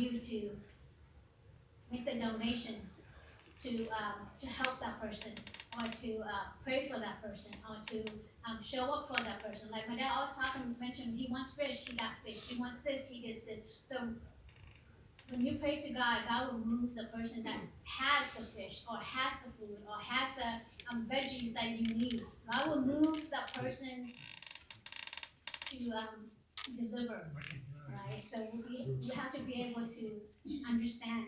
you to make the donation to help that person or to pray for that person or to show up for that person. Like my dad always mentioned, he wants fish, he got fish. He wants this, he gets this. So when you pray to God, God will move the person that has the fish or has the food or has the veggies that you need. God will move that person's to deliver, right? So we have to be able to understand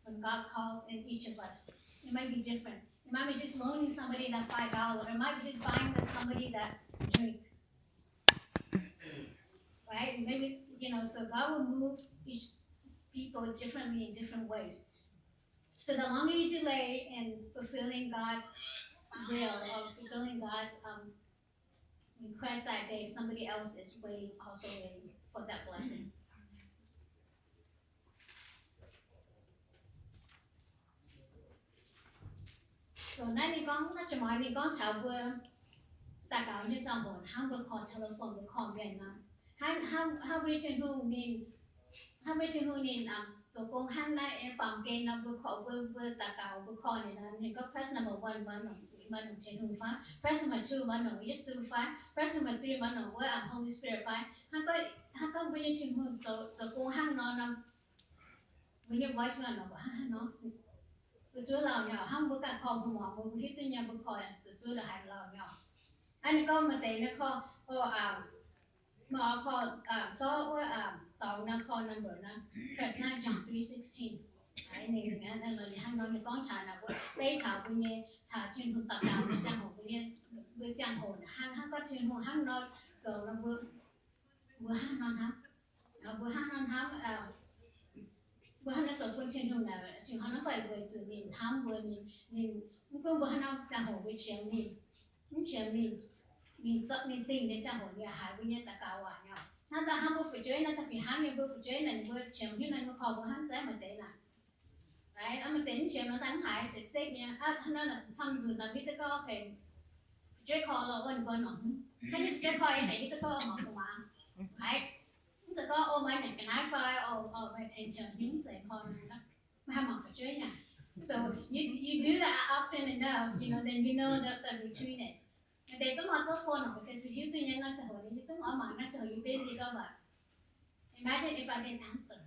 when God calls in each of us. It might be different. It might be just loaning somebody that $5, or it might be just buying somebody that drink, right? Maybe so God will move each people differently in different ways. So the longer you delay in fulfilling God's will or fulfilling God's request that day, somebody else is also waiting for that blessing. So now你讲那怎么你讲头个大家你上班，他们 call telephone 不 call 人呐，他为政府你，他为政府你做工han na in farm gain na bu call bu ta ka bu call ni na ni ko press number 1 man政府fa press number 2 man Yesu fa press number 3 man where Holy Spirit fa 他ก็为政府做工han no na 为 voice man no ha no tụi chúa lao nhỏ không có cả kho của mỏ một cái tụi nhà bực khỏi tụi chúa là hành lao nhỏ anh có mà tệ nó kho mỏ kho cho tàu nó kho number nó first night John 3:16 anh này anh là hàng nói mình con trả là bây thảo của nhé trả chuyên hồn tập đạo với giang hồ của nhé với giang hồ hàng có chuyên hồn hàng nói rồi nó vừa hàng non hám nó vừa hàng non hám bữa hắn cho quân trên hông là chừng hắn nó phải về tự mình ham vừa mình cũng bữa hắn nó trả hồ với chiếm mình chọn mình tình để trả hồ nhà hải với nhân ta cao à nhau hắn ta ham bữa phải chơi nó ta phải ham bữa phải chơi này bữa chiếm như này nó khó bữa hắn sẽ mà thế nào đấy mà tính chiếm nó thắng hải sạch sạch nha nó là xong rồi là biết tới có phải chơi khó là ơn bữa nó hay như chơi khó ấy thấy tới có họ của bạn đấyจะก็โอ้ไม่เนี่ยกันไอไฟโอ้ไม่เทนเจอร์ยิ่งใส่คอนะไม่ทำหมอกช่วยเนี่ย so you do that often enough then you know that the routine is แต่ต้องมา做 phone because if you think you're not จะหัวนี่ต้องเอาหมาน่าจะหัว you busy ก็แบบ imagine if I didn't answer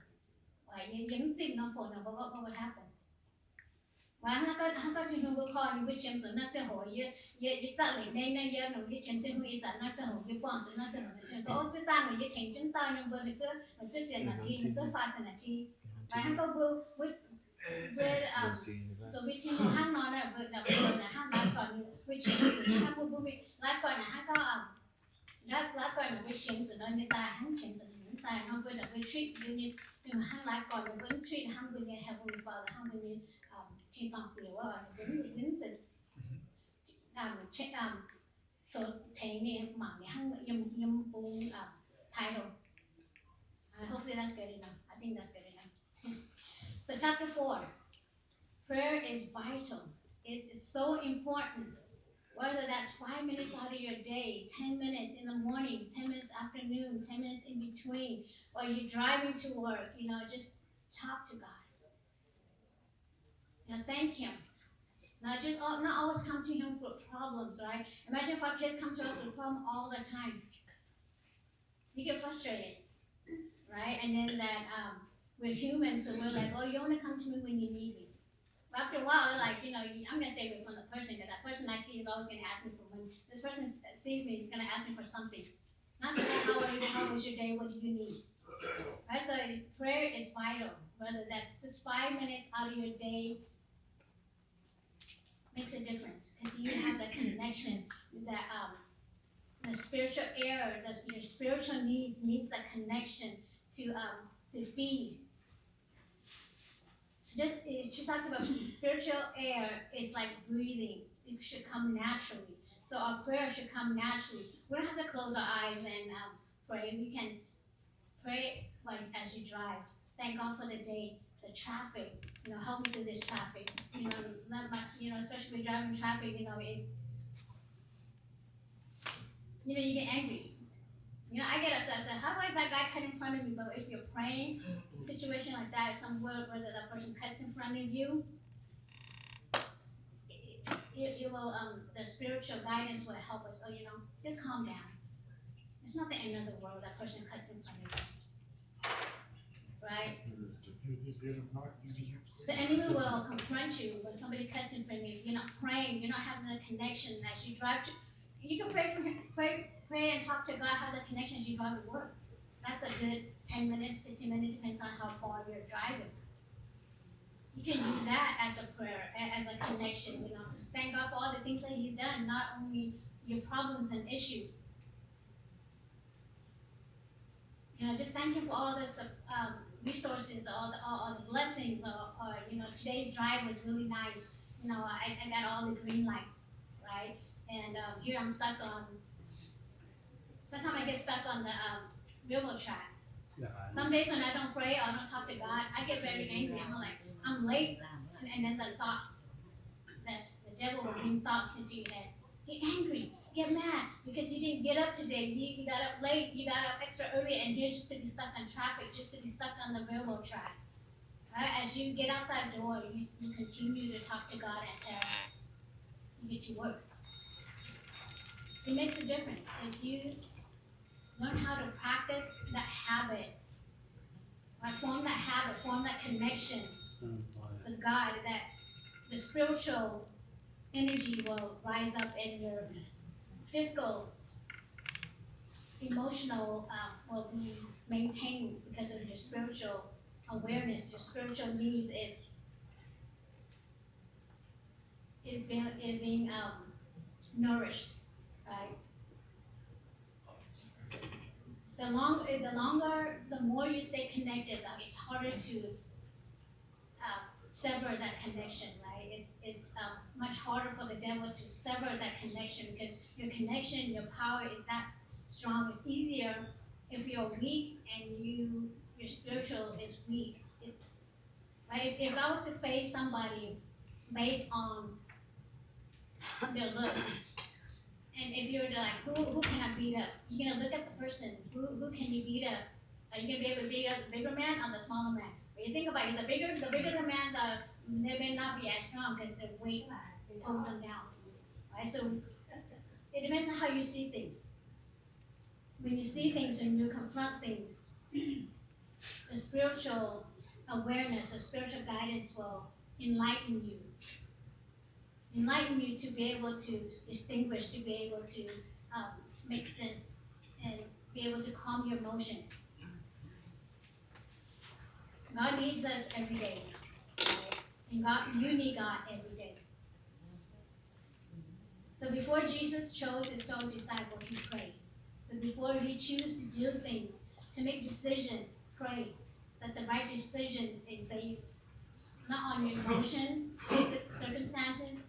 ว่ายังจิ้มน้อง phone นะบอกว่า what would happen ว่า他ก็จะรู้ว่าคอนี่ไปเชื่อมจนน่าจะหัวเยอะจัดเลยในเยอะหนูที่เชื่อมจนหัวจัดน่าจะหัวยี่ป้อนจนน่าจะหัวเชื่อมก็จุดตั้งหนูยี่ถึงจุดตั้งหนูเบอร์มันจะ7 นาทีมันจะฟ้า7 นาทีว่า他ก็รู้จะวิธีห้างนอนเนี่ยเบอร์แบบนะห้างไลฟ์ก่อนวิธีจุดห้างพูดไลฟ์ก่อนนะห้างก็ไลฟ์ก่อนวิธีจุดนั้นในตาห้างเชื่อมจุดนั้นตาห้างเบอร์แบบวิธีดูนี่ถึงห้างไลฟ์ก่อนเบอร์วิธีห้างเบอร์เนี่ย Heavenly Father ห้างเบอร์เนี่ยที่ต้องเปลี่ยนว่าđếnจะเช็คตัวเทงเนี่ยหมากเนี่ยห้างยังปูtitle hopefully that's good enough I think that's good enough so chapter 4 prayer is vital it's so important whether that's 5 minutes out of your day 10 minutes in the morning 10 minutes afternoon 10 minutes in between or you're driving to work just talk to God thank him not always come to him with problems right imagine if our kids come to us with problems all the time you get frustrated right and then that we're human so we're like oh you only come to me when you need me but after a while like I'm gonna stay away from the person because that person I see is always gonna ask me for when this person sees me is gonna ask me for something not to say how was your day what do you need right so prayer is vital whether that's just 5 minutes out of your day makes a difference because you have that connection that the spiritual air, your spiritual needs that connection to feed. She talks about spiritual air is like breathing. It should come naturally. So our prayer should come naturally. We don't have to close our eyes and pray. We can pray like as you drive. Thank God for the day, the traffic. Help me through this traffic. Especially with driving traffic, you get angry. I get upset. I said, how is that guy cut in front of me? But if you're praying, a situation like that, somewhere where that person cuts in front of you, it will, the spiritual guidance will help us. Oh, just calm down. It's not the end of the world. That person cuts in front of you, right? The enemy will confront you when somebody cuts in front of you. If you're not praying, you're not having the connection as you drive to. You can pray and talk to God, have the connection as you drive to work. That's a good 10 minutes, 15 minutes, depends on how far your drive is. You can use that as a prayer, as a connection. Thank God for all the things that He's done, not only your problems and issues. Just thank Him for all the resources, all the blessings, or today's drive was really nice. I got all the green lights, right? And here I'm stuck on. Sometimes I get stuck on the railroad track. Some days when I don't pray or I don't talk to God, I get very angry. I'm like, I'm late, and then the thoughts, the devil will bring thoughts into your head. Get angry, get mad because you didn't get up today. You got up late, you got up extra early, and you're just to be stuck on traffic, just to be stuck on the railroad track. Right? As you get out that door, you continue to talk to God until you get to work. It makes a difference if you learn how to practice that habit, right? Form that habit, form that connection with God, that the spiritual energy will rise up in your physical, emotional will be maintained because of your spiritual awareness, your spiritual needs is being nourished, right? The more you stay connected, it's harder to sever that connection, right? It's much harder for the devil to sever that connection because your connection, your power is that strong. It's easier if you're weak and your spiritual is weak. Right? If I was to face somebody based on their looks, and if you're like, who can I beat up? You're gonna look at the person. Who can you beat up? Are you gonna be able to beat up the bigger man or the smaller man? When you think about it, the bigger the man, they may not be as strong because their weight pulls them down. Right? So it depends on how you see things. When you see things and you confront things, the spiritual awareness, the spiritual guidance will enlighten you. Enlighten you to be able to distinguish, to be able to make sense, and be able to calm your emotions. God needs us every day. And you need God every day. So before Jesus chose his 12 disciples, he prayed. So before you choose to do things, to make decisions, pray that the right decision is based not on your emotions, or circumstances,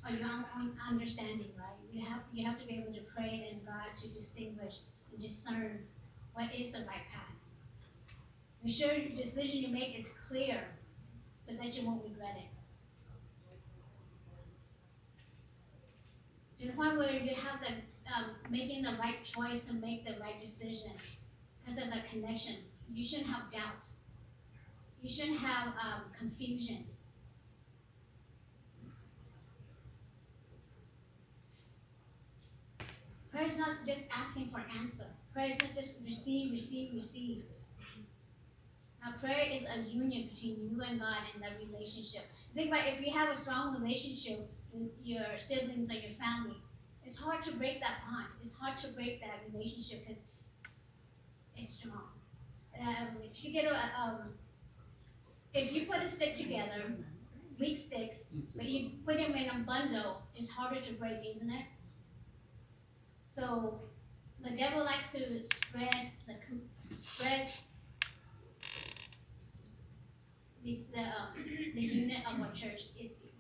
or your own understanding, right? You have to be able to pray in God to distinguish and discern what is the right path. Make sure the decision you make is clear so that you won't regret it. To the point where you have the making the right choice to make the right decision because of the connection. You shouldn't have doubts. You shouldn't have confusions. Prayer is not just asking for an answer. Prayer is not just receive, receive, receive. Now, prayer is a union between you and God in that relationship. Think about if you have a strong relationship with your siblings or your family, it's hard to break that bond. It's hard to break that relationship because it's strong. If you put a stick together, weak sticks, but you put them in a bundle, it's harder to break, isn't it? So the devil likes to spread the unit of our church.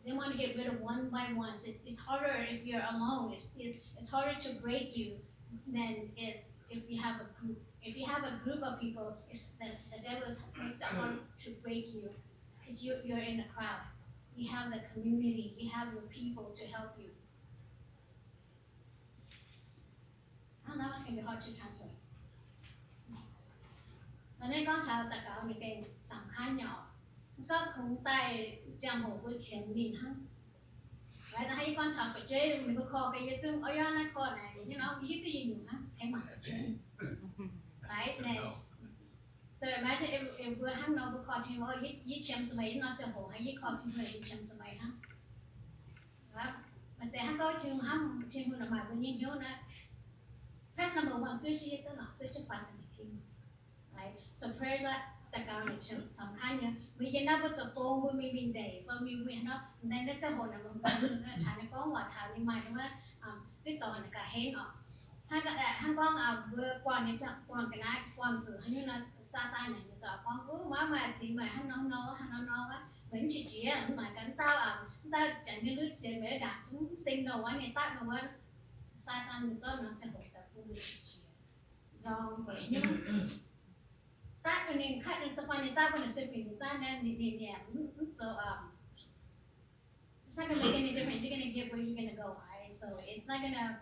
They want to get rid of one by one. So it's harder if you're alone. It's harder to break you than it's if you have a group. If you have a group of people, the devil makes it hard to break you because you're in a crowd. You have the community. You have your people to help you. Oh, that was gonna be hard to translate. Và nên con chào tất cả những cái sẵn khăn nhỏ. Có cũng tay chẳng hộ với chuyện mình ha. Vậy ta thấy con chào phải chơi mình có kho cái gì ở đó nó kho này chứ nó biết cái gì nữa ha. Thấy mà. Right? Này. So imagine if we're having no kho thì mà yi chém cho mày nó sẽ hộ hay yi kho thì mày yi chém cho mày ha. Right? Mà tại hắn có chừng ham chừng là mà với nhìn nhau nè. Press number 1 最是一个呢，最是发展的题目。Right? So prayers are แต่การเนี่ยสำคัญเนี่ยมียันนับว่าจะโตมีวินเดย์ว่ามีวินเนาะในนั้นจะโหนมันฉันก็ว่าถามนี่หมายถึงว่าติดต่อในการเห็นออกถ้าก็ถ้าก็เบอร์กว่านี้จะกว่ากันนะกว่าจะให้นี่นะซาตานเนี่ยต่อก็ว่าจีมาให้น้องว่าเหมือนจีหมายกันtao chẳng như lúc chị mới đạt chúng sinh đầu quá người ta đầu quá sa tan cho nó sẽ hỗ trợ của mình do vậy nhưng ta cái này khách người ta phải người ta phải sẽ bị người ta nên so it's not gonna make any difference. You're gonna get where you're gonna go, right? So it's not gonna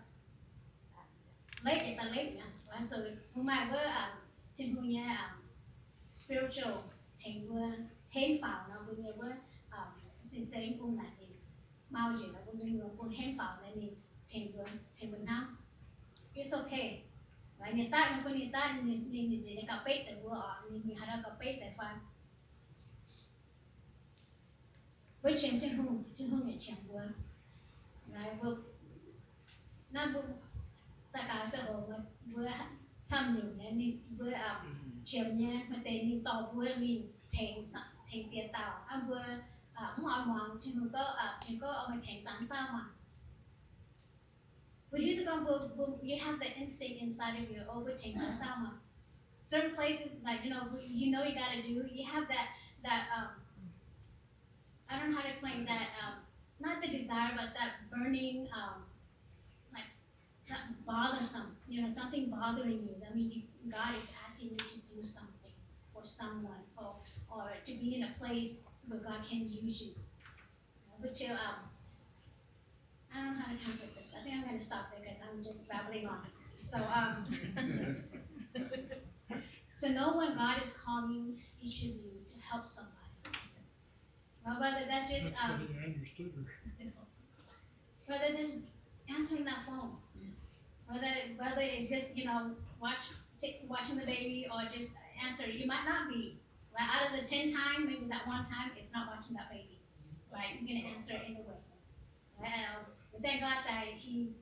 late it's not late, right? So no matter what trên hướng nhà spiritual thành vừa hên phảo nó vừa như vừa xin xây cũng là thì bao giờ là vừa như vừa hên phảo này thì thành vừa năm it's okay. Right? Người ta nhìn chỉ cà phê từ vừa nhìn hai cà phê từ fan với trên hướng này chém vừa này vừa nó vừa tất cả sẽ vừa tham nhũng này đi vừa chém nhé mà tên đi tàu vừa mình thành tiền tàu vừa không hỏi mong trên hướng có ông thành tán tao mà. But you have the instinct inside of you overtaking the certain places like you gotta do. You have that I don't know how to explain that not the desire but that burning like that bothersome. Something bothering you. I mean, God is asking you to do something for someone or to be in a place where God can use you. But I don't know how to translate this. I think I'm going to stop there because I'm just babbling on. So know when God is calling each of you to help somebody. Well, whether that's just whether just answering that phone, whether it's just watching the baby or just answer. You might not be right out of the 10 times, maybe that one time it's not watching that baby. Right, you're going to answer it in a way. We thank God that He's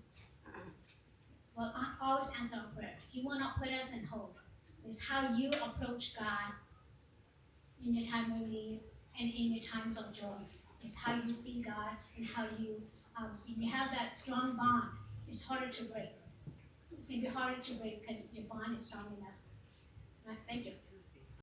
always answer our prayer. He will not put us in hold. It's how you approach God in your time of need and in your times of joy. It's how you see God and how you have that strong bond. It's harder to break. It's going to be harder to break because your bond is strong enough. Right, thank you.